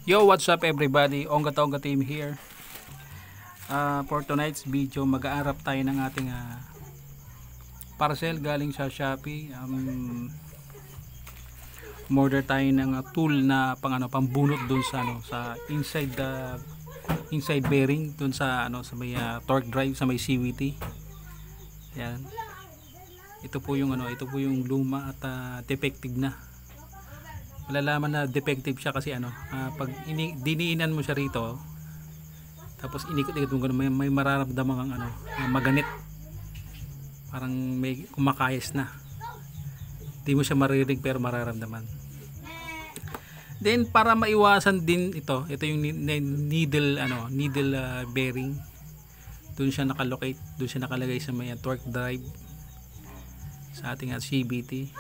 Yo, what's up everybody? Ongga Tonga team here. For tonight's video, mag-aarap tayo ng ating parcel galing sa Shopee. Order tayo ng tool na pambunot dun sa sa inside bearing dun sa sa may torque drive sa may CVT. Yan. Ito po yung ito po yung luma at defective na. Malalaman na defective siya kasi pag diniinan mo siya rito tapos inikot-ikot mo ganun, may mararamdaman kang maganit, parang may kumakayas na, di mo siya maririnig pero mararamdaman. Then para maiwasan din ito yung needle bearing, doon siya nakalocate, doon siya nakalagay sa may torque drive sa ating CVT.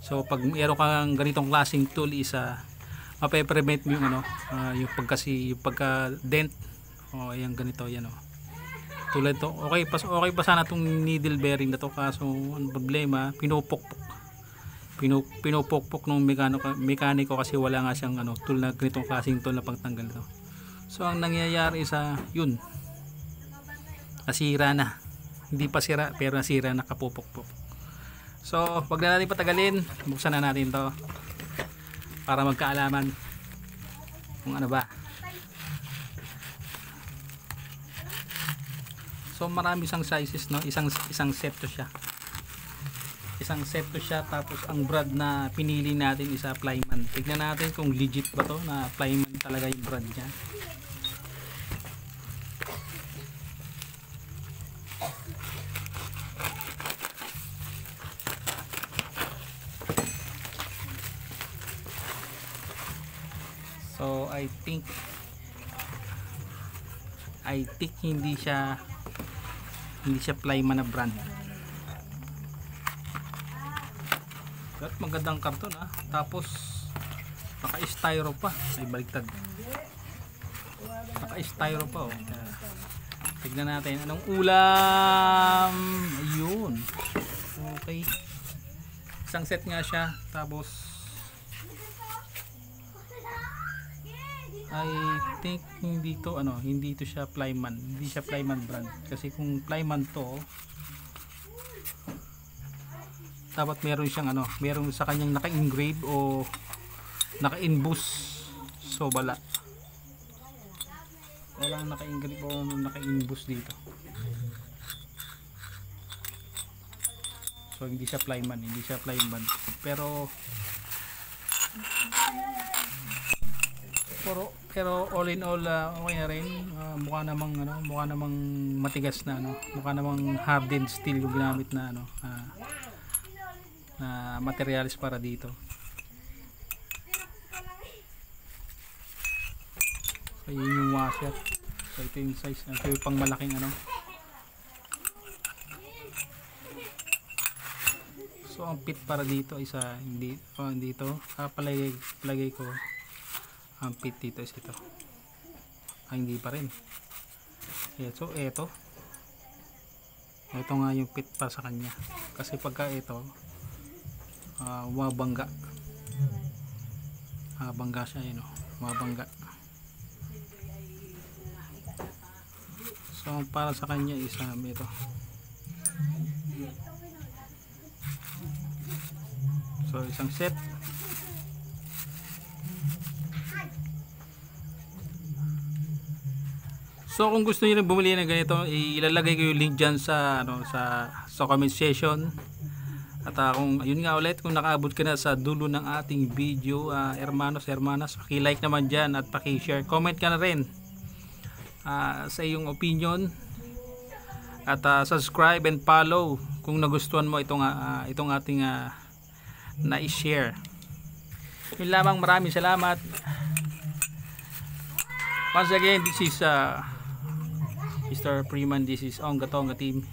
So pag mayroon kang ganitong klaseng tool mape-prevent mo yung pagka dent ayan ganito yan tulad to. Okay pa sana tong needle bearing na to, kaso ang problema pinupokpok ng mekaniko kasi wala nga siyang tool na ganitong klaseng tool na pagtanggal to. So ang nangyayari yun, nasira na, hindi pa sira pero nasira, nakapupokpok. So, wag na natin patagalin, buksan na natin to para magkaalaman kung ano ba. So, marami siyang sizes, isang set to siya. Tapos ang brand na pinili natin isa Plyman. Tignan natin kung legit ba to na Plyman talaga yung brand niya. So I think hindi siya Plyman na brand. At magandang karton tapos naka-styro pa, ay baliktad. Naka-styro pa Tignan natin anong ulam. Ayun. Okay. Isang set nga siya, tapos I think hindi to siya Plyman. Hindi siya Plyman brand. Kasi kung Plyman to, dapat meron siyang meron sa kanyang naka-engrave o naka-inbus. So wala. Walang naka-engrave o naka-inbus dito. So hindi siya Plyman, pero all in all okay na rin. Mukha namang matigas na mukha namang hardened steel yung ginamit na na materials para dito. So yun yung washer. So ito yung size, ito yung pang malaking So ang pit para dito isa hindi dito. Palagay ko ang pit dito is ito. Hindi pa rin. So ito nga yung pit para sa kanya, kasi pagka ito mabangga siya mabangga. So para sa kanya is ito. So isang set. So kung gusto niyo rin bumili ng ganito, ilalagay ko yung link diyan sa comment section. At kung ayun nga ulit, kung nakaabot ka na sa dulo ng ating video, hermanas, paki-like naman diyan at paki-share. Comment ka na rin sa iyong opinion. At subscribe and follow kung nagustuhan mo itong ating na-share. Yun lamang, maraming salamat. Once again, this is Mr. Freeman, this is Ongga Tonga team,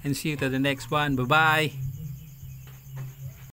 and see you to the next one. Bye bye.